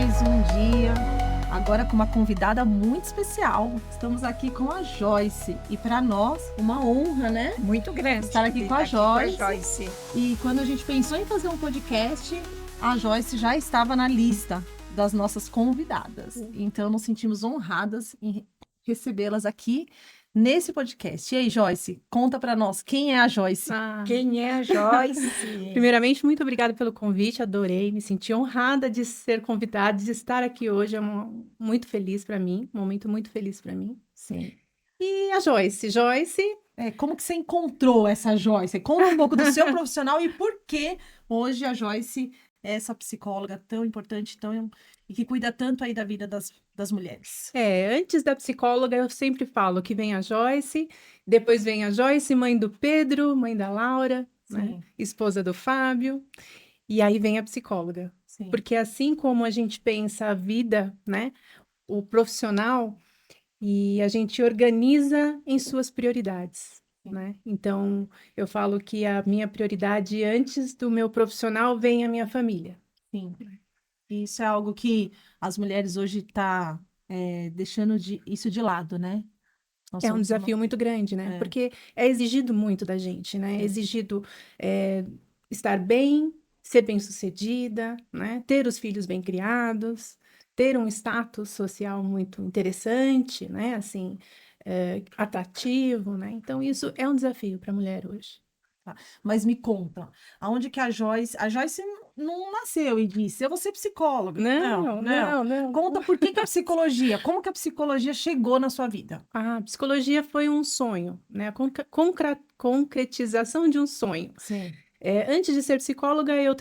mais um dia, agora com uma convidada muito especial. Estamos aqui com a Joyce e para nós uma honra, né? Muito grande estar aqui com a Joyce. E quando a gente pensou em fazer um podcast, a Joyce já estava na lista das nossas convidadas. Então nos sentimos honradas em recebê-las aqui nesse podcast. E aí, Joyce, conta para nós quem é a Joyce. Quem é a Joyce? Primeiramente, muito obrigada pelo convite, adorei, me senti honrada de ser convidada, de estar aqui hoje, muito feliz para mim, um momento muito feliz para mim. Sim. E a Joyce? Joyce... como que você encontrou essa Joyce? Conta um pouco do seu profissional e por que hoje a Joyce é essa psicóloga tão importante e que cuida tanto aí da vida das mulheres. Antes da psicóloga, eu sempre falo que vem a Joyce, depois vem a Joyce, mãe do Pedro, mãe da Laura, né? Esposa do Fábio, e aí vem a psicóloga. Sim. Porque assim como a gente pensa a vida, né? O profissional, e a gente organiza em suas prioridades, né? Então, eu falo que a minha prioridade antes do meu profissional vem a minha família. Sim. Isso é algo que as mulheres hoje estão deixando isso de lado, né? É um desafio muito grande, né? Porque é exigido muito da gente, né? É exigido estar bem, ser bem-sucedida, né? Ter os filhos bem criados, ter um status social muito interessante, né? Assim, atrativo, né? Então, isso é um desafio para a mulher hoje. Tá. Mas me conta, aonde que a Joyce não nasceu e disse, eu vou ser psicóloga. Não. Conta por que a psicologia, como que a psicologia chegou na sua vida? A psicologia foi um sonho, né? A concretização de um sonho. Sim. Antes de ser psicóloga, eu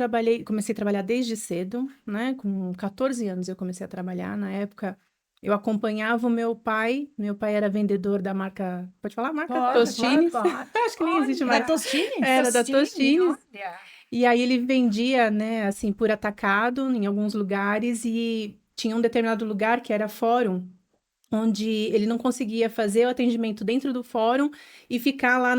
comecei a trabalhar desde cedo, né? Com 14 anos eu comecei a trabalhar. Na época, eu acompanhava o meu pai. Meu pai era vendedor da marca... Pode falar? Marca Tostines? Pode. Acho que nem existe mais. Da Tostines? Era da Tostines. Olha. E aí ele vendia, né, assim, por atacado em alguns lugares. E tinha um determinado lugar que era fórum, onde ele não conseguia fazer o atendimento dentro do fórum e ficar lá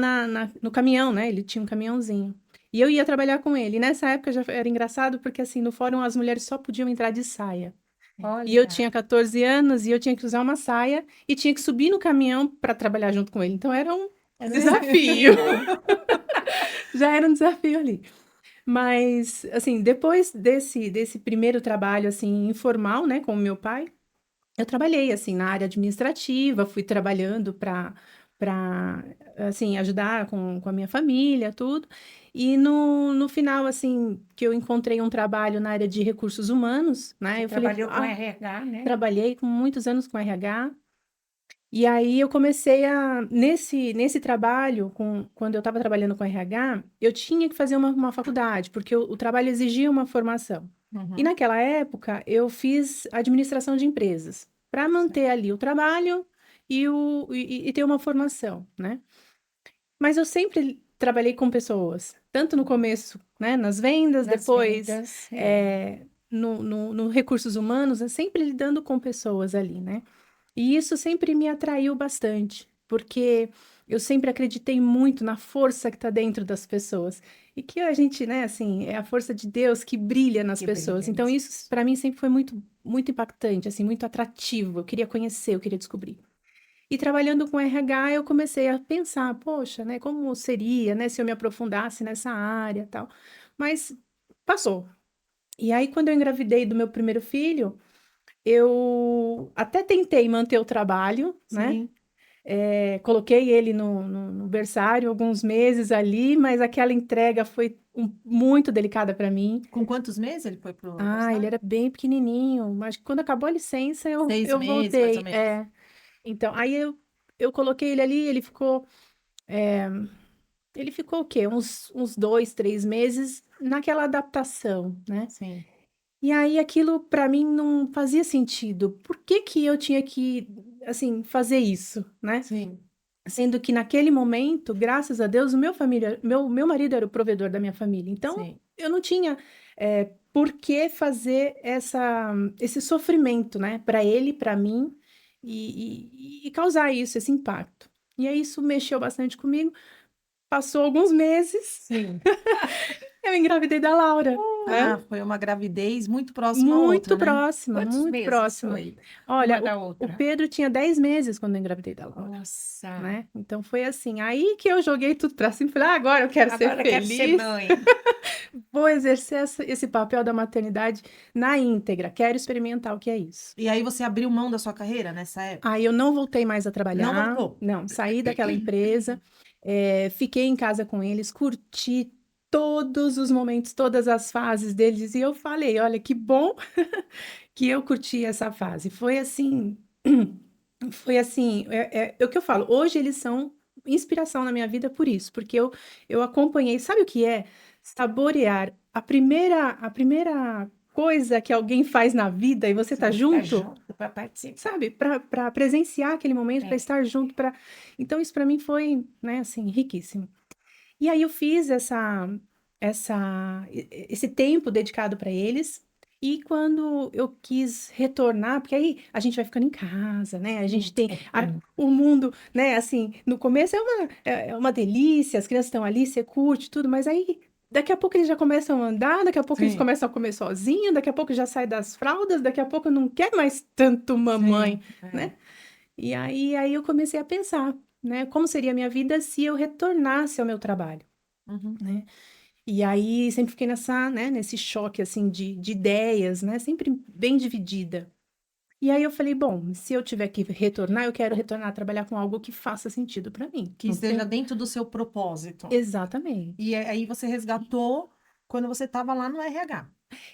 no caminhão, né? Ele tinha um caminhãozinho. E eu ia trabalhar com ele. E nessa época já era engraçado, porque assim, no fórum as mulheres só podiam entrar de saia. Olha. E eu tinha 14 anos e eu tinha que usar uma saia e tinha que subir no caminhão para trabalhar junto com ele. Então era um desafio. Já era um desafio ali. Mas, assim, depois desse primeiro trabalho, assim, informal, né, com o meu pai, eu trabalhei, assim, na área administrativa, fui trabalhando para assim, ajudar com a minha família, tudo. E no final, assim, que eu encontrei um trabalho na área de recursos humanos, né? Trabalhou com RH, né? Trabalhei com muitos anos com RH. E aí eu comecei nesse trabalho, quando eu estava trabalhando com RH, eu tinha que fazer uma faculdade, porque o trabalho exigia uma formação. Uhum. E naquela época, eu fiz administração de empresas, para manter ali o trabalho e ter uma formação, né? Mas eu sempre trabalhei com pessoas, tanto no começo, né, nas vendas, depois no recursos humanos, sempre lidando com pessoas ali, né? E isso sempre me atraiu bastante, porque eu sempre acreditei muito na força que está dentro das pessoas. E que a gente, né, assim, é a força de Deus que brilha nas pessoas. Então, isso para mim sempre foi muito, muito impactante, assim, muito atrativo. Eu queria conhecer, eu queria descobrir. E trabalhando com RH, eu comecei a pensar, poxa, né, como seria, né, se eu me aprofundasse nessa área, tal. Mas passou. E aí, quando eu engravidei do meu primeiro filho, eu até tentei manter o trabalho, né? Coloquei ele no berçário alguns meses ali, mas aquela entrega foi muito delicada para mim. Com quantos meses ele foi pro berçário? Ele era bem pequenininho, mas quando acabou a licença eu 6 meses, voltei. mais ou menos. Então, aí eu coloquei ele ali, ele ficou o quê? Uns 2, 3 meses naquela adaptação, né? Sim. E aí aquilo para mim não fazia sentido. Por que que eu tinha que, assim, fazer isso, né? Sim. Sendo que naquele momento, graças a Deus, meu marido era o provedor da minha família. Então, Sim. eu não tinha por que fazer esse sofrimento, né? Para ele, para mim, e causar isso, esse impacto. E aí isso mexeu bastante comigo. Passou alguns meses, Sim. eu engravidei da Laura. Foi uma gravidez muito próxima à outra, Muito né? próxima, Quantos muito meses próxima. foi Olha, uma da o outra? Pedro tinha 10 meses quando eu engravidei da Laura, Nossa. né? Então foi assim, aí que eu joguei tudo pra cima e falei, agora eu quero ser Agora eu quero ser feliz, mãe. vou exercer esse papel da maternidade na íntegra, quero experimentar o que é isso. E aí você abriu mão da sua carreira nessa época? Aí eu não voltei mais a trabalhar, Não voltou? não, saí daquela empresa, fiquei em casa com eles, curti todos os momentos, todas as fases deles, e eu falei, olha, que bom que eu curti essa fase. É o que eu falo, hoje eles são inspiração na minha vida por isso, porque eu acompanhei, sabe o que é? Saborear a primeira coisa que alguém faz na vida e você tá Tá junto, junto para participar. sabe? Para presenciar aquele momento, para É. estar junto, para. Então isso para mim foi, né, assim, riquíssimo. E aí eu fiz esse tempo dedicado para eles. E quando eu quis retornar, porque aí a gente vai ficando em casa, né? A gente tem o mundo, né? Assim, no começo é uma delícia, as crianças estão ali, você curte tudo, mas aí daqui a pouco eles já começam a andar, daqui a pouco eles Sim. começam a comer sozinhos, daqui a pouco já sai das fraldas, daqui a pouco não quer mais tanto mamãe, Sim, né? E aí eu comecei a pensar, né? Como seria a minha vida se eu retornasse ao meu trabalho, Uhum. né? E aí sempre fiquei nesse choque, assim, de ideias, né? Sempre bem dividida. E aí eu falei, bom, se eu tiver que retornar, eu quero retornar a trabalhar com algo que faça sentido para mim. Que Não esteja tem- dentro do seu propósito. Exatamente. E aí você resgatou quando você estava lá no RH.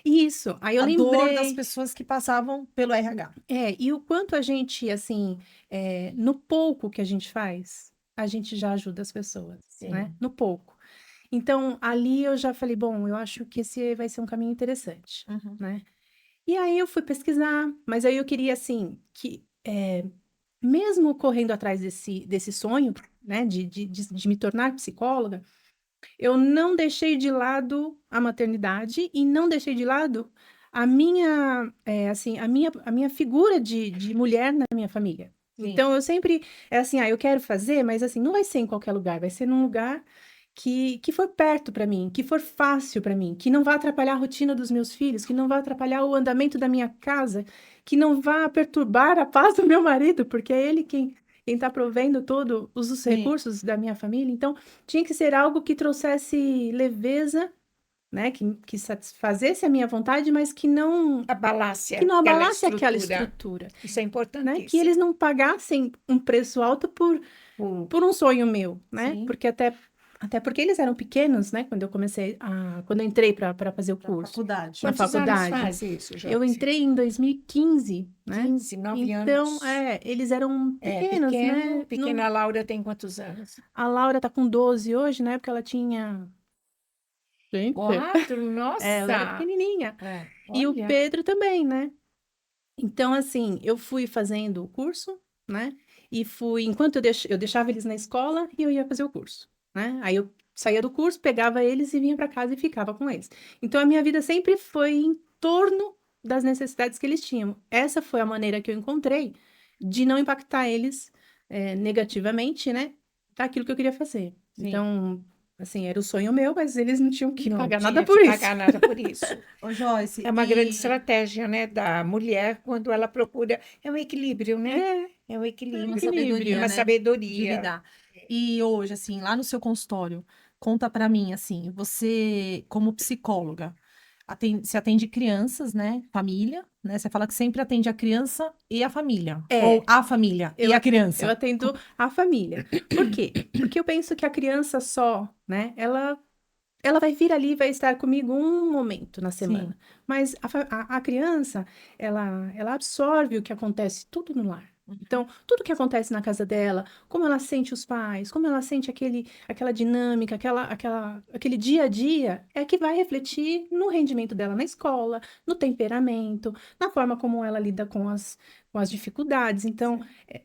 Isso. Aí eu A dor das lembrei. pessoas que passavam pelo RH. E o quanto a gente, assim, no pouco que a gente já ajuda as pessoas, Sim. né? No pouco. Então, ali eu já falei, bom, eu acho que esse vai ser um caminho interessante, Uhum. né? E aí eu fui pesquisar, mas aí eu queria, assim, que mesmo correndo atrás desse sonho, né, de me tornar psicóloga, eu não deixei de lado a maternidade e não deixei de lado a minha figura de mulher na minha família. Sim. Então, eu sempre, eu quero fazer, mas assim, não vai ser em qualquer lugar, vai ser num lugar que for perto para mim, que for fácil para mim, que não vá atrapalhar a rotina dos meus filhos, que não vá atrapalhar o andamento da minha casa, que não vá perturbar a paz do meu marido, porque é ele quem está provendo todos os Sim. recursos da minha família. Então, tinha que ser algo que trouxesse leveza, né? Que satisfazesse a minha vontade, mas que não Abalasse abalasse aquela estrutura, Isso é né? importantíssimo. Que eles não pagassem um preço alto por um sonho meu, né? Sim. Porque até porque eles eram pequenos, né? Quando eu entrei para fazer o Na curso. faculdade. Na Quantos anos faculdade. faz isso, Joyce? Eu entrei em 2015, né? 15, 9 Então, anos. eles eram pequenos, né? Pequena Laura tem quantos anos? A Laura tá com 12 hoje, na época ela tinha... Gente, 4, nossa! ela era pequenininha. E o Olha, Pedro também, né? Então, assim, eu fui fazendo o curso, né? E enquanto eu deixava eles na escola e eu ia fazer o curso, né? Aí eu saía do curso, pegava eles e vinha para casa e ficava com eles. Então, a minha vida sempre foi em torno das necessidades que eles tinham. Essa foi a maneira que eu encontrei de não impactar eles negativamente, né? Daquilo que eu queria fazer. Sim. Então, assim, era o sonho meu, mas eles não tinham que não pagar tinha nada que por isso. pagar nada por isso. Ô, Joyce, É uma grande estratégia, né, da mulher quando ela procura. É um equilíbrio, né? É um equilíbrio. uma sabedoria, Uma né? sabedoria. De lidar. E hoje, assim, lá no seu consultório, conta pra mim, assim, você, como psicóloga, você atende crianças, né? Família, né? Você fala que sempre atende a criança e a família. Ou a família e a criança. Eu atendo a família. Por quê? Porque eu penso que a criança só, né? Ela vai vir ali e vai estar comigo um momento na semana. Sim. Mas a criança, ela absorve o que acontece tudo no lar. Então, tudo que acontece na casa dela, como ela sente os pais, como ela sente aquela dinâmica, aquele dia a dia, é que vai refletir no rendimento dela na escola, no temperamento, na forma como ela lida com as dificuldades. Então,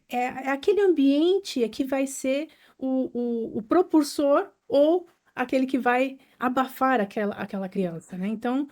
é aquele ambiente que vai ser o propulsor ou aquele que vai abafar aquela criança, né? Então,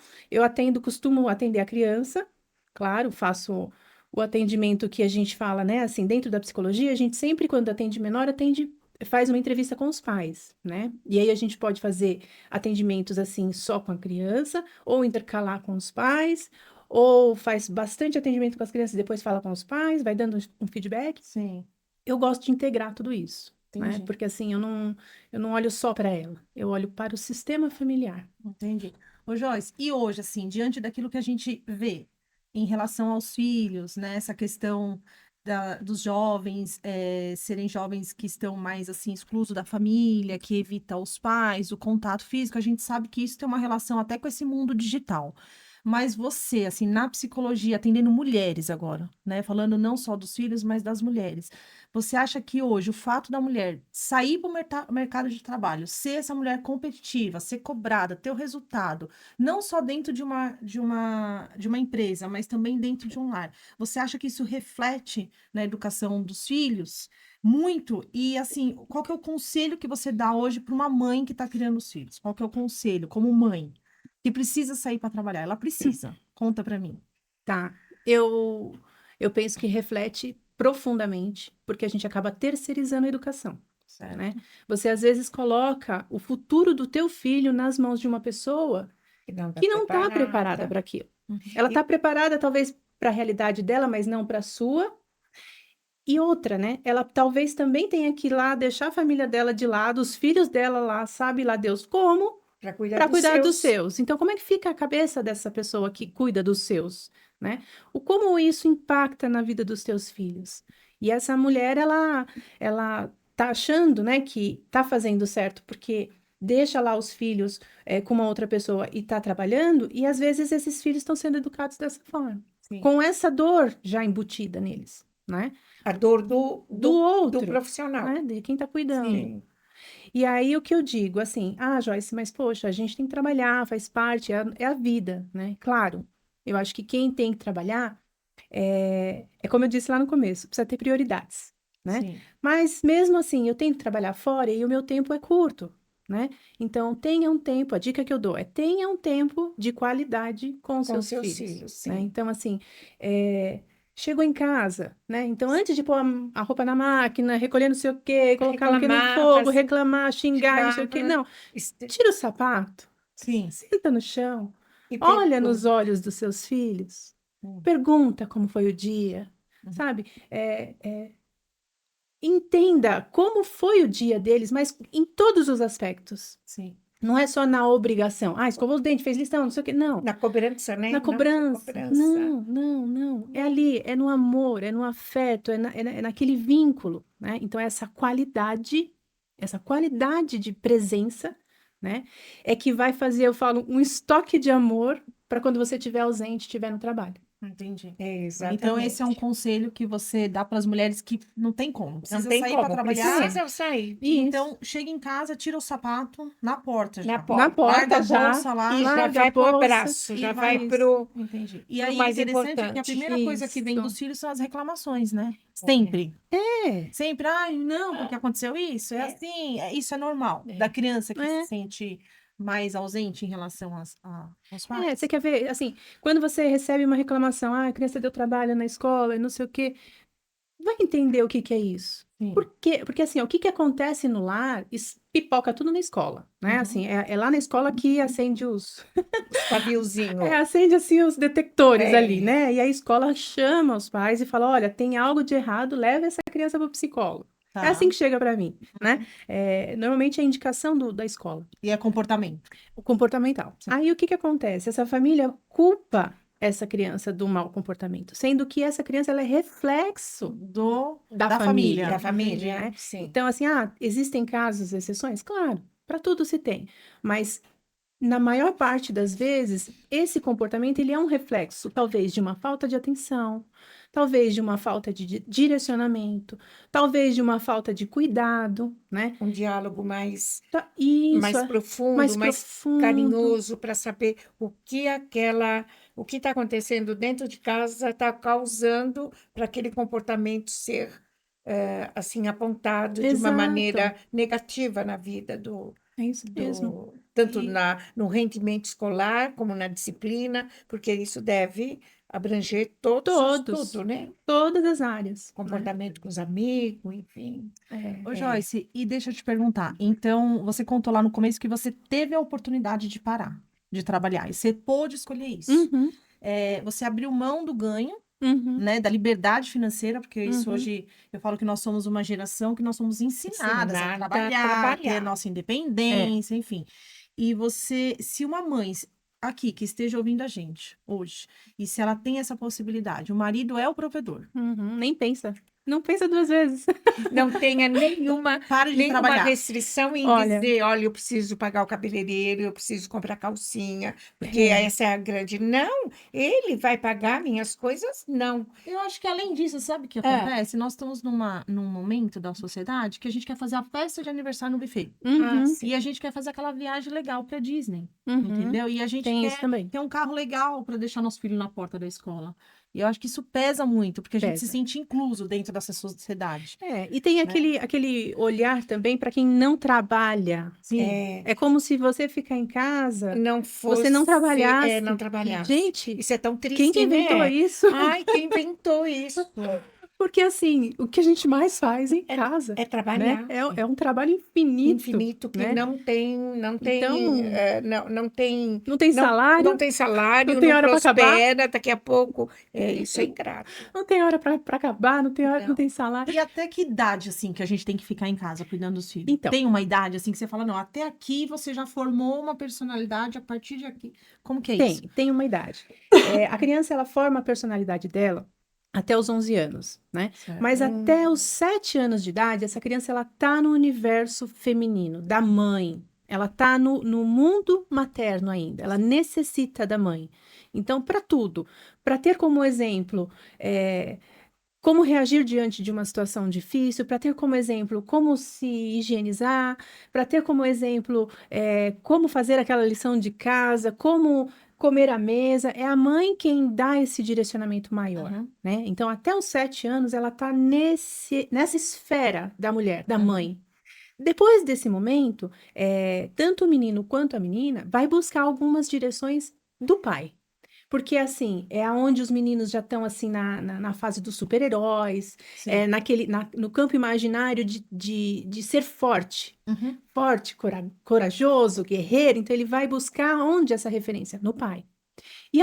costumo atender a criança, claro, faço o atendimento que a gente fala, né? Assim, dentro da psicologia, a gente sempre, quando atende menor, atende faz uma entrevista com os pais, né? E aí a gente pode fazer atendimentos assim só com a criança, ou intercalar com os pais, ou faz bastante atendimento com as crianças e depois fala com os pais, vai dando um feedback. Sim, Eu gosto de integrar tudo isso, né? entendi. Porque assim, eu não olho só para ela, eu olho para o sistema familiar. Entendi. Ô, Joyce, e hoje, assim, diante daquilo que a gente vê em relação aos filhos, né, essa questão dos jovens serem jovens que estão mais, assim, exclusos da família, que evita os pais, o contato físico, a gente sabe que isso tem uma relação até com esse mundo digital. Mas você, assim, na psicologia, atendendo mulheres agora, né, falando não só dos filhos, mas das mulheres, você acha que hoje o fato da mulher sair para o mercado de trabalho, ser essa mulher competitiva, ser cobrada, ter o resultado, não só dentro de uma empresa, mas também dentro de um lar, você acha que isso reflete na educação dos filhos? Muito. E assim, qual que é o conselho que você dá hoje para uma mãe que está criando os filhos? Qual que é o conselho, como mãe, que precisa sair para trabalhar? Ela precisa. Conta para mim. Tá. Eu penso que reflete profundamente, porque a gente acaba terceirizando a educação, Certo. né? Você às vezes coloca o futuro do teu filho nas mãos de uma pessoa que não está preparada para aquilo. Uhum. Ela está preparada talvez para a realidade dela, mas não para a sua. E outra, né? Ela talvez também tenha que ir lá deixar a família dela de lado, os filhos dela lá, sabe lá Deus como, Para para cuidar cuidar dos seus. seus. Então, como é que fica a cabeça dessa pessoa que cuida dos seus, né? O como isso impacta na vida dos teus filhos? E essa mulher, ela tá achando, né, que tá fazendo certo porque deixa lá os filhos com uma outra pessoa e tá trabalhando, e às vezes esses filhos estão sendo educados dessa forma, Sim. com essa dor já embutida neles, né? A dor Do do outro, profissional. né? De quem tá cuidando. Sim. E aí o que eu digo, assim, Joyce, mas poxa, a gente tem que trabalhar, faz parte, é a vida, né? Claro, eu acho que quem tem que trabalhar é como eu disse lá no começo, precisa ter prioridades, né? Sim. Mas mesmo assim, eu tenho que trabalhar fora e o meu tempo é curto, né? Então, tenha um tempo, a dica que eu dou é tenha um tempo de qualidade com os Com seus seus filhos, filhos, né? sim. Então, assim, chegou em casa, né? Então, antes de pôr a roupa na máquina, recolher não sei o quê, colocar no Reclamar, fogo, fazer- reclamar, xingar, não sei o quê, não. Tira o sapato, Sim. senta no chão, E olha pergunta. nos olhos dos seus filhos, Hum. pergunta como foi o dia, Uhum. sabe? Entenda como foi o dia deles, mas em todos os aspectos. Sim. Não é só na obrigação. Escovou os dentes, fez lição, não sei o quê. Não. Na cobrança, né? Na Nossa, cobrança. cobrança. Não, não, não. É ali, é no amor, é no afeto, é naquele vínculo, né? Então, essa qualidade de presença, né? É que vai fazer, eu falo, um estoque de amor para quando você estiver ausente, estiver no trabalho. Entendi. Exatamente. Então, esse é um conselho que você dá para as mulheres que não tem como. Não Precisa tem sair para como, trabalhar. precisa sair. Isso. Então, chega em casa, tira o sapato na porta já. Na porta. Na porta Larga a já. bolsa lá. E já larga vai a pro bolsa abraço, e já vai- vai pro Entendi. E pro aí, mais interessante que a importante. primeira coisa que vem Isso. dos filhos são as reclamações, né? Sempre. É. Sempre. Ai, não, porque aconteceu isso. É assim. Isso é normal. Da criança que se sente mais ausente em relação aos pais. Você quer ver, assim, quando você recebe uma reclamação, a criança deu trabalho na escola e não sei o quê, vai entender o que que é isso. Sim. Por quê? Porque, assim, o que que acontece no lar, pipoca tudo na escola, né? Uhum. Assim, é lá na escola que acende Os paviozinhos. acende, assim, os detectores É. ali, né? E a escola chama os pais e fala, olha, tem algo de errado, leva essa criança para o psicólogo. Tá. É assim que chega para mim, né? Normalmente é a indicação da escola. E é comportamento. O comportamental. Sim. Aí o que que acontece? Essa família culpa essa criança do mau comportamento, sendo que essa criança ela é reflexo da família. Da família, Entendi. né? Sim. Então, assim, existem casos, exceções? Claro, para tudo se tem. Mas, na maior parte das vezes, esse comportamento ele é um reflexo, talvez, de uma falta de atenção, talvez de uma falta de direcionamento, talvez de uma falta de cuidado, né? Um diálogo mais Isso, mais profundo, mais mais profundo. carinhoso para saber o que está acontecendo dentro de casa está causando para aquele comportamento ser assim apontado de uma Exato. maneira negativa na vida É isso mesmo. tanto E- no rendimento escolar como na disciplina, porque isso deve abranger Todos. tudo, né? Todas as áreas, né? Comportamento com os amigos, enfim. Ô, Joyce, e deixa eu te perguntar. Então, você contou lá no começo que você teve a oportunidade de parar, de trabalhar, e você pôde escolher isso. Uhum, Você abriu mão do ganho, uhum, né, da liberdade financeira, porque isso uhum. hoje, eu falo que nós somos uma geração que nós somos ensinadas a Ensinada a trabalhar, ter trabalhar. nossa É. independência, enfim. E você, se uma mãe aqui que esteja ouvindo a gente hoje, e se ela tem essa possibilidade, o marido é o provedor. Uhum, nem pensa. Não pensa duas vezes. Não tenha nenhuma, Pare de nenhuma trabalhar. restrição em Olha, dizer, olha, eu preciso pagar o cabeleireiro, eu preciso comprar calcinha, porque é, essa é a grande. Não, ele vai pagar minhas coisas? Não. Eu acho que além disso, sabe o que é, acontece? Nós estamos num momento da sociedade que a gente quer fazer a festa de aniversário no buffet. Ah, uhum, sim. E a gente quer fazer aquela viagem legal pra Disney, uhum. entendeu? E a gente Tem isso quer também. ter um carro legal para deixar nosso filho na porta da escola. E eu acho que isso pesa muito, porque a gente se Pesa. sente incluso dentro dessa sociedade. E tem aquele olhar também para quem não trabalha. Sim. É como se você ficar em casa, Não você não fosse, trabalhasse. não trabalhasse. Gente, Isso é tão quem triste, que inventou né? isso? Ai, quem inventou isso? Porque assim, o que a gente mais faz em casa, É né? trabalhar. É um trabalho infinito, Infinito que né? não tem, Então, não tem, não tem não salário, tem salário, não tem não hora para acabar, prospera, daqui a pouco, isso é ingrato. não tem hora para acabar, não tem hora, não Não. tem salário. E até que idade, assim, que a gente tem que ficar em casa cuidando dos filhos? Então, Tem uma idade, assim, que você fala, não, até aqui você já formou uma personalidade, a partir de aqui. Como que é isso? tem uma idade. A criança, ela forma a personalidade dela até os 11 anos, né? Certo. Mas até os 7 anos de idade, essa criança, ela tá no universo feminino, da mãe. Ela tá no mundo materno ainda. Ela necessita da mãe. Então, para tudo. Para ter como exemplo, como reagir diante de uma situação difícil, para ter como exemplo como se higienizar, para ter como exemplo como fazer aquela lição de casa, como comer à mesa. É a mãe quem dá esse direcionamento maior, Uhum. né? Então, até os 7 anos, ela está nessa esfera da mulher, da Uhum. mãe. Depois desse momento, tanto o menino quanto a menina vai buscar algumas direções do pai. Porque, assim, é onde os meninos já estão, assim, na fase dos super-heróis, Sim. no campo imaginário de ser forte. Uhum. Forte, corajoso, guerreiro. Então, ele vai buscar onde essa referência? No pai. E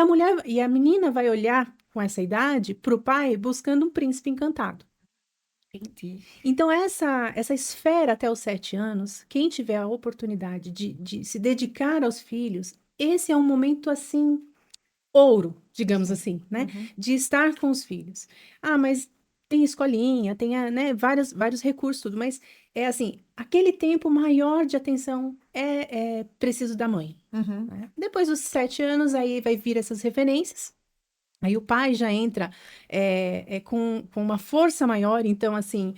a menina vai olhar, com essa idade, para o pai buscando um príncipe encantado. Entendi. Então, essa esfera até os 7 anos, quem tiver a oportunidade de se dedicar aos filhos, esse é um momento, assim, ouro, digamos assim, né? Uhum. De estar com os filhos. Mas tem escolinha, tem, né, vários recursos, tudo, mas é assim, aquele tempo maior de atenção é preciso da mãe, Uhum. né? Depois dos 7 anos, aí vai vir essas referências. Aí o pai já entra com uma força maior, então, assim,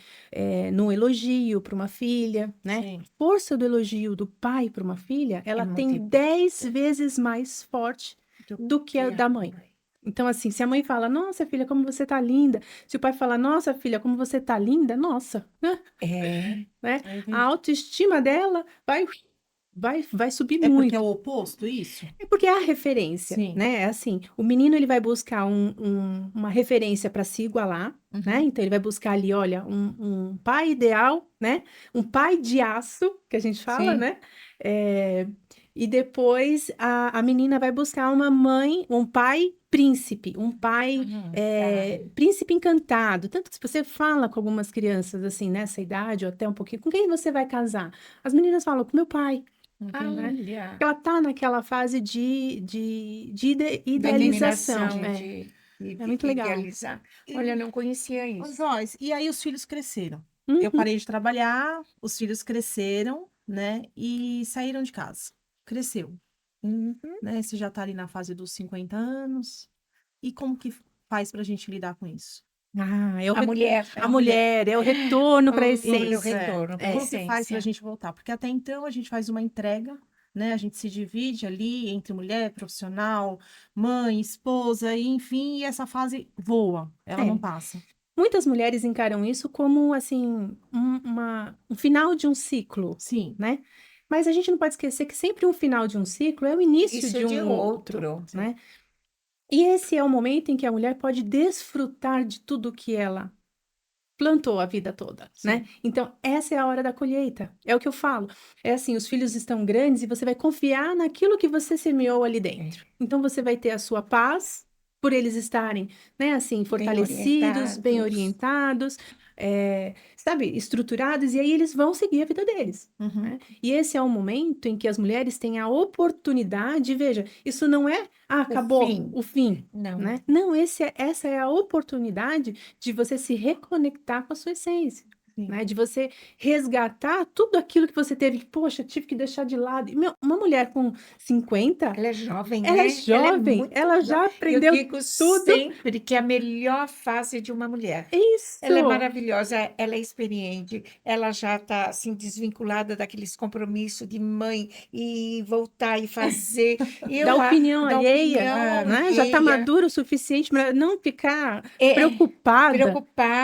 no elogio para uma filha, né? Sim. A força do elogio do pai para uma filha, ela muito tem importante. 10 vezes mais forte do que a da mãe. Então, assim, se a mãe fala, nossa, filha, como você tá linda. Se o pai fala, nossa, filha, como você tá linda, nossa, né? É, Eu entendi. A autoestima dela vai subir É porque muito. é o oposto, isso? É porque é a referência, Sim. né? É assim, o menino ele vai buscar uma referência para se igualar, Uhum. né? Então ele vai buscar ali, olha, um pai ideal, né? Um pai de aço, que a gente fala, Sim. né? E depois a menina vai buscar uma mãe, um pai príncipe, um pai príncipe encantado. Tanto que se você fala com algumas crianças assim, nessa idade, ou até um pouquinho, com quem você vai casar? As meninas falam, com meu pai. Entendi. olha, Ela tá naquela fase de da idealização. iluminação, É muito legal. idealizar. Olha, eu não conhecia Ô, isso. Joyce, e aí os filhos cresceram. Uhum. Eu parei de trabalhar, os filhos cresceram, né? E saíram de casa. Cresceu, Uhum. né? Você já tá ali na fase dos 50 anos. E como que faz pra gente lidar com isso? É o A mulher. a mulher, é o retorno para a O essência. retorno para a Como que faz pra essência. gente voltar? Porque até então a gente faz uma entrega, né? A gente se divide ali entre mulher, profissional, mãe, esposa, e enfim, e essa fase voa, ela não passa. Muitas mulheres encaram isso como, assim, um final de um ciclo, Sim. né? Mas a gente não pode esquecer que sempre um final de um ciclo é o início Isso de de um outro, outro. né? E esse é o momento em que a mulher pode desfrutar de tudo que ela plantou a vida toda, né? Sim. Então, essa é a hora da colheita. É o que eu falo. É assim, os filhos estão grandes e você vai confiar naquilo que você semeou ali É, dentro. Então, você vai ter a sua paz por eles estarem, né, assim, bem fortalecidos, bem orientados. orientados, sabe, estruturados, e aí eles vão seguir a vida deles. Uhum. Né? E esse é o momento em que as mulheres têm a oportunidade, veja, isso não é, O acabou fim, o fim, não. né? Não, essa é a oportunidade de você se reconectar com a sua essência, Sim. né? De você resgatar tudo aquilo que você teve, que, poxa, tive que deixar de lado. E, meu, uma mulher com 50, Ela é jovem, ela é né? Ela é jovem, muito ela jovem. já Eu aprendeu digo tudo. sempre que é a melhor fase de uma mulher. Ela é Isso, maravilhosa, ela é experiente, ela já está assim desvinculada daqueles compromissos de mãe e voltar e fazer. da opinião Da alheia, opinião né? Já está alheia, madura o suficiente para não ficar é preocupada,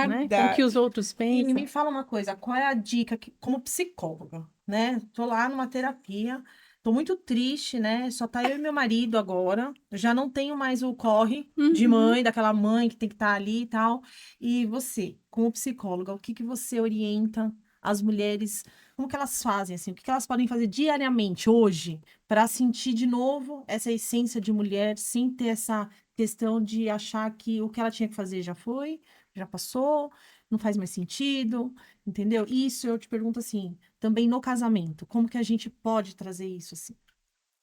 né, com o que preocupada. os outros E pensam. me fala uma coisa, qual é a dica como psicóloga, né? Tô lá numa terapia, tô muito triste, né? Só tá eu e meu marido agora. Eu já não tenho mais o corre de Uhum. mãe, daquela mãe que tem que estar ali e tal. E você, como psicóloga, o que que você orienta as mulheres? Como que elas fazem assim? O que que elas podem fazer diariamente hoje para sentir de novo essa essência de mulher, sem ter essa questão de achar que o que ela tinha que fazer já foi, já passou, não faz mais sentido, entendeu? Isso eu te pergunto assim, também no casamento, como que a gente pode trazer isso assim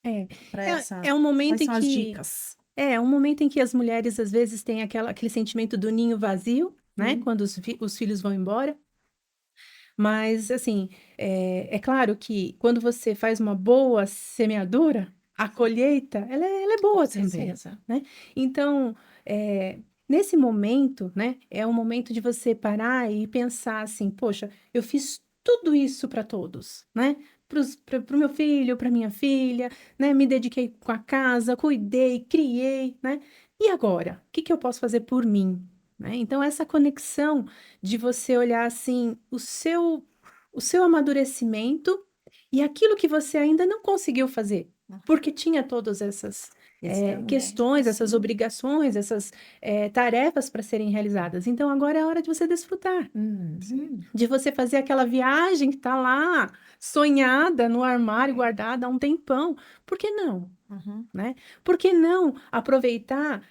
É, para é essa, um momento quais em são as que dicas? é um momento em que as mulheres às vezes têm aquele sentimento do ninho vazio, né? Hum, Quando os filhos vão embora. Mas assim, é claro que quando você faz uma boa semeadura, a colheita ela é Com boa também, certeza. né? Então, nesse momento, né? É um momento de você parar e pensar assim, poxa, eu fiz tudo isso para todos, né? Para o meu filho, para minha filha, né? Me dediquei com a casa, cuidei, criei, né? E agora? O que que eu posso fazer por mim? Né? Então, essa conexão de você olhar assim o seu amadurecimento e aquilo que você ainda não conseguiu fazer, porque tinha todas essas Questão, né? questões, essas Assim. obrigações, essas tarefas para serem realizadas. Então agora é a hora de você desfrutar, Sim. de você fazer aquela viagem que está lá sonhada no armário guardada há um tempão. Por que não? uhum. Né? Por que não aproveitar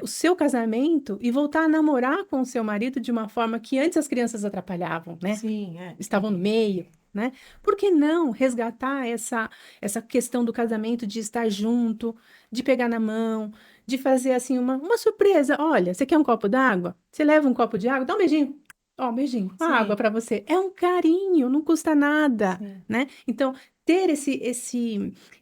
o seu casamento e voltar a namorar com o seu marido de uma forma que antes as crianças atrapalhavam, né? Sim, Estavam no meio, né? Por que não resgatar essa questão do casamento, de estar junto, de pegar na mão, de fazer assim uma surpresa? Olha, você quer um copo d'água? Você leva um copo de água? Dá um beijinho. Ó, um beijinho, uma água sim, para você. É um carinho, não custa nada, sim. né? Então, ter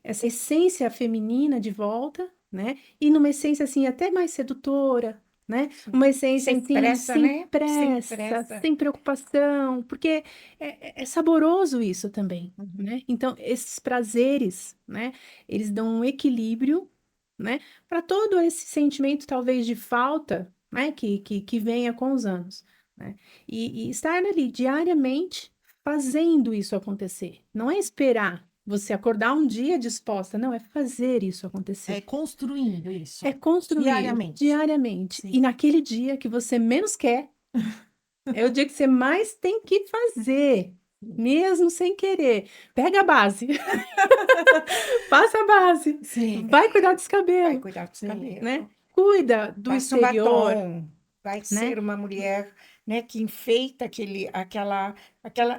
essa essência feminina de volta, né? E numa essência assim até mais sedutora, né? Uma essência Sem assim pressa, sem né? Sem pressa, pressa. sem preocupação, porque é saboroso isso também, Uhum. né? Então esses prazeres, né? Eles dão um equilíbrio, né? Para todo esse sentimento talvez de falta, né? Que venha com os anos, né? E estar ali diariamente fazendo isso acontecer. Não é esperar você acordar um dia disposta, não, é fazer isso É acontecer. construindo isso É construir diariamente. diariamente. Sim. E naquele dia que você menos quer, é o dia que você mais tem que fazer, mesmo sem querer. Pega a base, passa a base, Sim, vai cuidar dos Vai cabelos, cuidar dos sim. né? cabelos. Cuida do Passa um exterior, batom. Vai né? ser uma mulher, né, que enfeita aquela,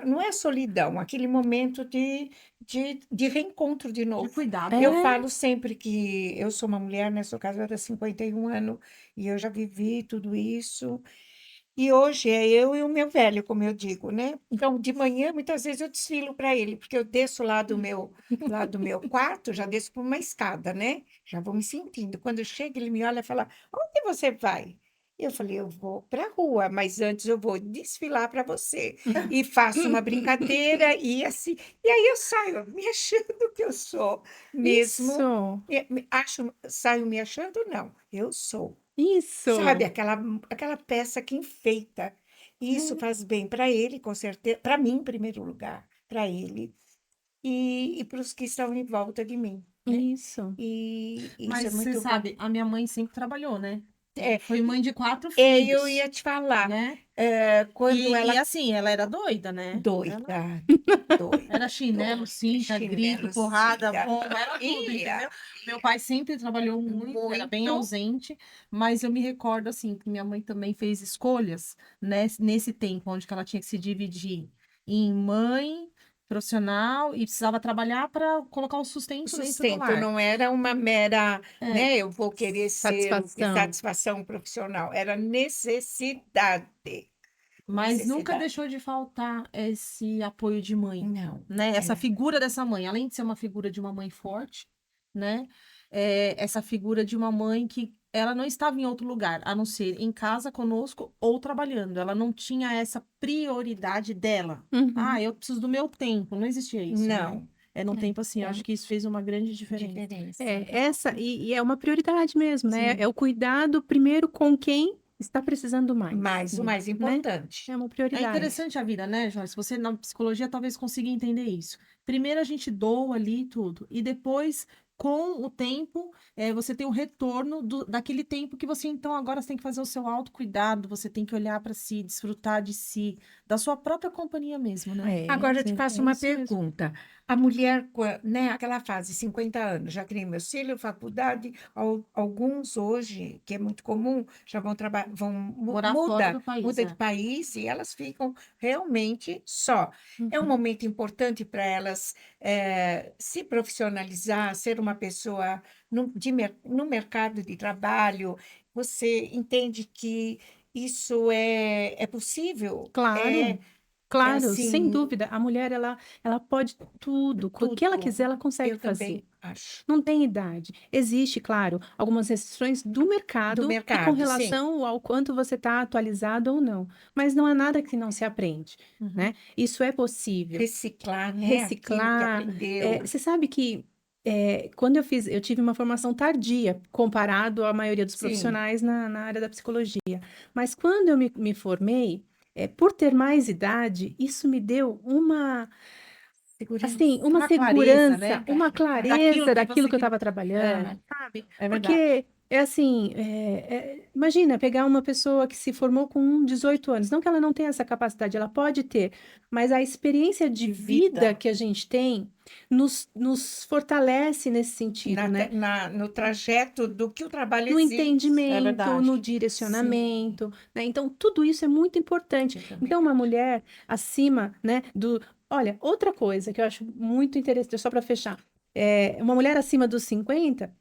não é solidão, aquele momento de reencontro de De novo. cuidado, Eu né? É, falo sempre que eu sou uma mulher, né, sou casada há 51 anos e eu já vivi tudo isso. E hoje é eu e o meu velho, como eu digo, né? Então, de manhã, muitas vezes eu desfilo para ele, porque eu desço lá do meu quarto, já desço por uma escada, né? Já vou me sentindo. Quando eu chego, ele me olha e fala: Onde você vai? Eu falei: Eu vou para a rua, mas antes eu vou desfilar para você. E faço uma brincadeira e assim. E aí eu saio me achando que eu sou mesmo. isso, Saio me achando, não, eu sou. Sabe, isso. aquela peça que enfeita. E isso faz bem para ele, com certeza, para mim, em primeiro lugar, para ele, e para os que estão em volta de mim. né? Isso. E isso Mas é você muito bom. sabe, a minha mãe sempre trabalhou, né? É, Foi mãe de 4 eu filhos, ia te falar, né? quando E ela assim, ela era doida, né? doida, Era doida, chinelo, cinta, grito, chinelo, porrada, cinta, bomba, era tudo, ia entendeu? Meu pai sempre trabalhou muito, era bem muito, ausente, mas eu me recordo, assim, que minha mãe também fez escolhas, né, nesse tempo, onde que ela tinha que se dividir em mãe, profissional, e precisava trabalhar para colocar o o sustento dentro do sustento, lar. não era uma mera, É, né, eu vou querer ser Satisfação. satisfação profissional, era necessidade, mas nunca necessidade. deixou de faltar esse apoio de mãe, Não, né? Essa era, figura dessa mãe, além de ser uma figura de uma mãe forte, né? Essa figura de uma mãe que ela não estava em outro lugar, a não ser em casa conosco ou trabalhando. Ela não tinha essa prioridade dela. Uhum. Ah, eu preciso do meu tempo. Não existia isso, né? não, Era um tempo assim. Eu É, acho que isso fez uma grande diferença. diferença. e é uma prioridade mesmo, né? Sim. É o cuidado primeiro com quem está precisando mais, Mas o mais né? importante, É uma É prioridade. interessante a vida, né, Joyce? Você na psicologia talvez consiga entender isso. Primeiro a gente doa ali tudo, e depois, com o tempo, você tem o retorno daquele tempo que você, então, agora você tem que fazer o seu autocuidado, você tem que olhar para si, desfrutar de si, da sua própria companhia mesmo, né? agora eu te Sim, faço é uma isso mesmo. pergunta. A mulher, né, aquela fase, 50 anos, já criei meus filhos, faculdade, alguns hoje, que é muito comum, já vão trabalhar, Morar fora do país, muda de país e elas ficam realmente só. É um Uhum. momento importante para elas se profissionalizar, ser uma pessoa no mercado de trabalho. Você entende que isso é possível? Claro, É claro, sem assim, dúvida. A mulher, ela pode tudo. O que ela tudo. quiser, ela Eu consegue fazer. também acho. Não tem idade. Existe, claro, algumas restrições do Do mercado e com mercado, sim. relação ao quanto você está atualizado ou não. Mas não há nada que não se aprende, Uhum. né? Isso é possível. Reciclar, né? Aquilo que Reciclar. aprendeu. Você sabe que quando eu tive uma formação tardia comparado à maioria dos Sim, profissionais na área da psicologia. Mas quando eu me formei, por ter mais idade, isso me deu segurança. assim, uma Uma clareza, segurança, né? uma Daquilo clareza que daquilo você que eu queria. estava trabalhando, sabe? É verdade. Porque é assim, imagina pegar uma pessoa que se formou com 18 anos, não que ela não tenha essa capacidade, ela pode ter, mas a experiência de De vida vida. que a gente tem nos fortalece nesse sentido, né? No trajeto do que o trabalho No exige. É entendimento, verdade. no Sim, direcionamento, né? Então, tudo isso é muito importante. eu também Então, uma acho. mulher acima, né, do... Olha, outra coisa que eu acho muito interessante, só para fechar, uma mulher acima dos 50,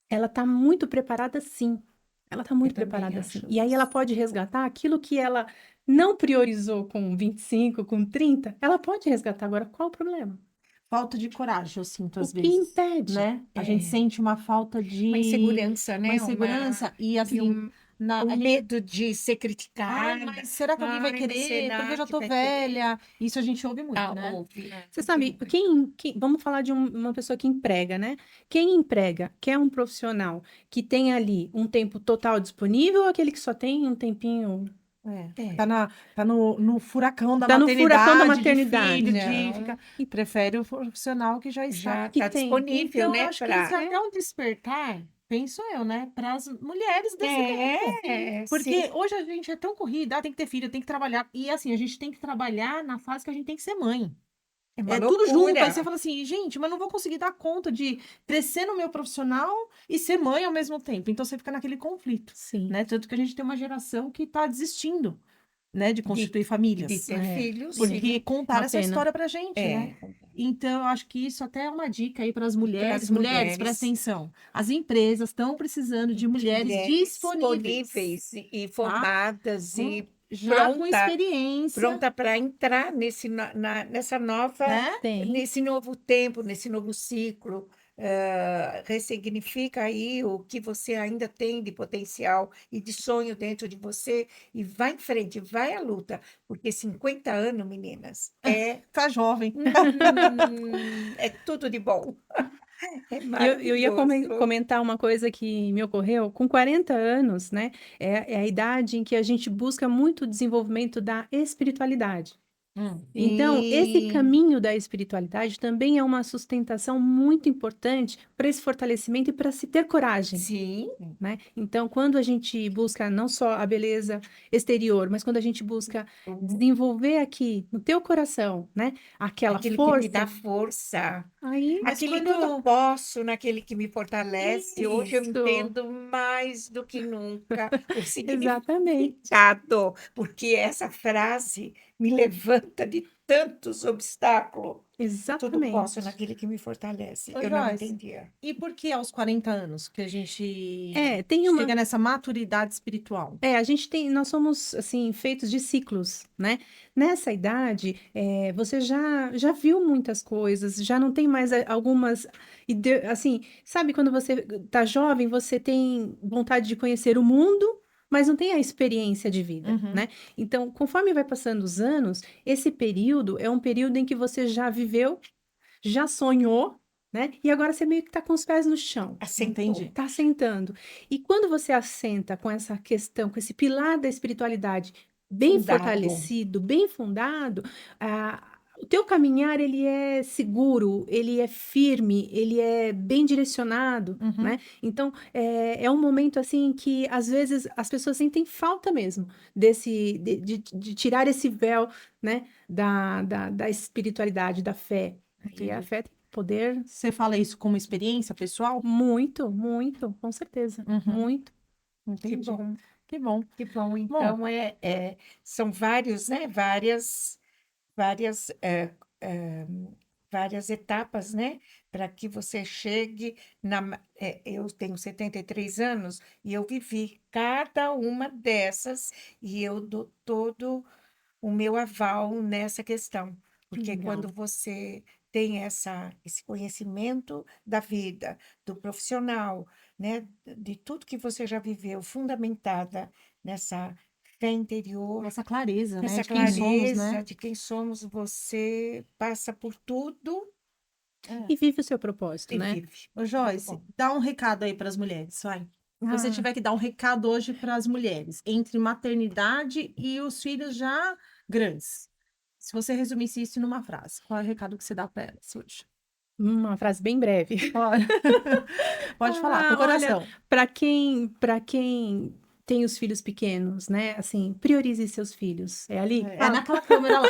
ela está muito preparada, sim. Ela está Eu muito também preparada, sim. acho E aí ela isso. pode resgatar aquilo que ela não priorizou com 25, com 30, ela pode resgatar agora. Qual o problema? Falta de coragem, eu sinto O às que vezes, impede? né? A gente É, sente uma falta uma de insegurança, uma né? insegurança e E assim, um a gente, medo de ser ai, criticada. mas será que alguém vai Ai, mas querer? Porque eu será já que tô vai querer? velha. Isso a gente ouve muito, Ah, né? ouve. Você sabe, vamos falar de uma pessoa que emprega, né? Quem emprega, quer um profissional que tem ali um tempo total disponível ou aquele que só tem um tempinho? Tá, É, tá no furacão da Tá no furacão da maternidade, de filho, maternidade. de ficar, não, prefere o profissional que já está. já Que está tem. disponível, Então, eu né? acho que isso é Para. até um despertar, penso eu, né, para as mulheres desse tempo. Sim, Porque hoje a gente é tão corrida, tem que ter filho, tem que trabalhar. E assim, a gente tem que trabalhar na fase que a gente tem que ser mãe. é uma É tudo junto. Aí você loucura. fala assim, gente, mas não vou conseguir dar conta de crescer no meu profissional e ser mãe ao mesmo tempo. Então você fica naquele conflito, Sim. né? Tanto que a gente tem uma geração que está desistindo, né, de De, constituir de famílias. ter filhos, Sim. Porque sim. contaram Uma essa pena. história pra gente, né? É, Então, eu acho que isso até é uma dica aí para as para mulheres. as Mulheres, prestem mulheres, atenção. As empresas estão precisando de de mulheres mulheres disponíveis, disponíveis e tá? formadas Com, e já com pronta, experiência, pronta para entrar nessa nova, né? Tem. nesse novo tempo, nesse novo ciclo. Ressignifica aí o que você ainda tem de potencial e de sonho dentro de você e vai em frente, vai à luta, porque 50 anos, meninas, Tá jovem. é tudo de bom, é E eu ia maravilhoso. comentar uma coisa que me ocorreu. Com 40 anos, né? É a idade em que a gente busca muito o desenvolvimento da espiritualidade. Então, esse E caminho da espiritualidade também é uma sustentação muito importante para esse fortalecimento e para se ter coragem. sim, Né? Então, quando a gente busca não só a beleza exterior, mas quando a gente busca desenvolver aqui no teu coração, né, aquela aquele que me dá força, força, aí Mas aquele tudo quando. posso, naquele que me fortalece. Hoje eu isso, entendo mais do que nunca o exatamente, significado, porque essa frase me levanta de tantos obstáculos. Tudo posso exatamente. naquele que me fortalece. Ô, Eu não Joyce, entendia. e por que aos 40 anos que a gente Tem uma chega nessa maturidade espiritual? a gente tem, nós somos assim feitos de ciclos, né? Nessa idade, você já viu muitas coisas, já não tem mais algumas assim, sabe quando você tá jovem, você tem vontade de conhecer o mundo, mas não tem a experiência de vida, Uhum. né? Então, conforme vai passando os anos, esse período é um período em que você já viveu, já sonhou, né? E agora você meio que tá com os pés no chão. Assentou. Entendi. Tá assentando. E quando você assenta com essa questão, com esse pilar da espiritualidade bem Fundado. fortalecido, bem fundado, o teu caminhar ele é seguro, ele é firme, ele é bem direcionado, Uhum. né? Então é um momento assim que às vezes as pessoas sentem falta mesmo de tirar esse véu, né? Da espiritualidade, da fé. E a Entendi. fé tem poder Você fala isso como experiência pessoal? muito, muito, com certeza. Uhum. Muito. Que Entendi. bom, Que bom. que bom. Bom, Então, são vários, né? Várias, várias etapas, né? Para que você chegue eu tenho 73 anos e eu vivi cada uma dessas e eu dou todo o meu aval nessa questão, Que porque quando legal. você tem esse conhecimento da vida, do profissional, né, de tudo que você já viveu, fundamentada nessa fé interior, essa clareza, né, nessa de quem somos, né? clareza de quem somos, você passa por tudo É. E vive o seu propósito, e né? vive. Ô, Muito Joyce, bom. dá um recado aí para as mulheres, vai. Se você Ah, tiver que dar um recado hoje para as mulheres, entre maternidade e os filhos já grandes. Se você resumisse isso numa frase, qual é o recado que você dá para elas hoje? uma frase bem breve. Pode, pode falar, com o Olha, coração. para quem tem os filhos pequenos, né? Assim, priorize seus filhos. É ali que É fala? naquela câmera lá.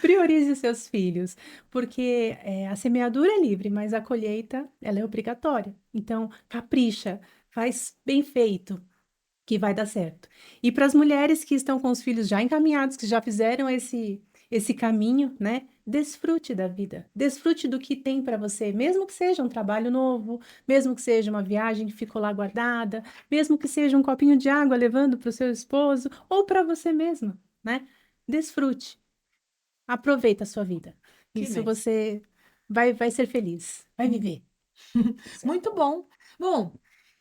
Priorize seus filhos, porque a semeadura é livre, mas a colheita, ela é obrigatória. Então, capricha, faz bem feito, que vai dar certo. E para as mulheres que estão com os filhos já encaminhados, que já fizeram esse caminho, né? Desfrute da vida, desfrute do que tem para você, mesmo que seja um trabalho novo, mesmo que seja uma viagem que ficou lá guardada, mesmo que seja um copinho de água levando para o seu esposo ou para você mesma, né? Desfrute, aproveita a sua vida. Que Isso bem. você vai ser feliz, vai viver. Isso é Muito bom. bom. Bom,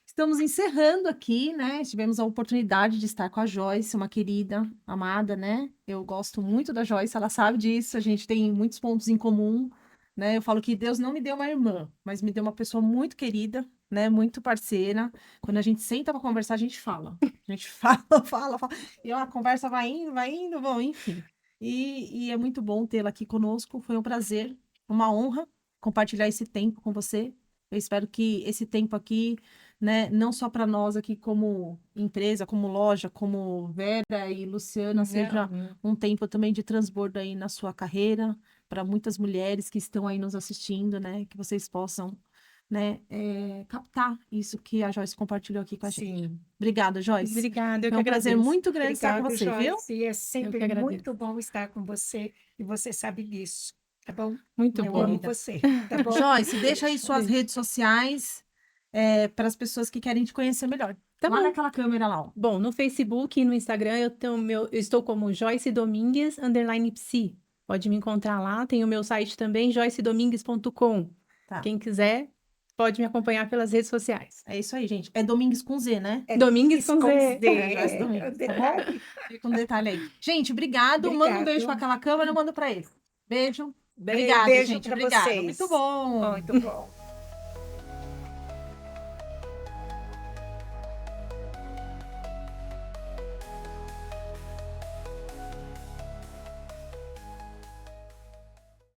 estamos encerrando aqui, né? Tivemos a oportunidade de estar com a Joyce, uma querida, amada, né? Eu gosto muito da Joyce, ela sabe disso, a gente tem muitos pontos em comum, né? Eu falo que Deus não me deu uma irmã, mas me deu uma pessoa muito querida, né? Muito parceira. Quando a gente senta para conversar, a gente fala. A gente fala. E a conversa vai indo, bom, enfim. E é muito bom tê-la aqui conosco. Foi um prazer, uma honra compartilhar esse tempo com você. Eu espero que esse tempo aqui, né, não só para nós aqui como empresa, como loja, como Vera e Luciana, seja Não, um tempo também de transbordo aí na sua carreira, para muitas mulheres que estão aí nos assistindo, né, que vocês possam, né, captar isso que a Joyce compartilhou aqui com a gente. sim. Obrigada, Joyce. Obrigada, eu Foi que um prazer agradeço. muito grande estar com Obrigada, você, viu? Joyce. É Eu que sempre agradeço. muito bom estar com você e você sabe disso, tá bom? Muito Minha Eu amo bom. querida. você, tá bom? Joyce, deixa aí suas Beijo. redes sociais para as pessoas que querem te conhecer melhor. Tá Lá bom. naquela câmera lá, ó. Bom, no Facebook e no Instagram eu estou como Joyce Domingues _psi. Pode me encontrar lá. Tem o meu site também, joycedomingues.com. Tá. Quem quiser, pode me acompanhar pelas redes sociais. É isso aí, gente. É Domingues com Z, né? É Domingues Domingues com com Z. Z, É, Joyce é o Domingues, tá bom? detalhe. Fica um detalhe aí. Gente, obrigado. Manda um beijo para Obrigado. aquela câmera, eu mando para ele. Beijo. Obrigada, Beijo gente. para Obrigada. Muito vocês. bom. Muito bom.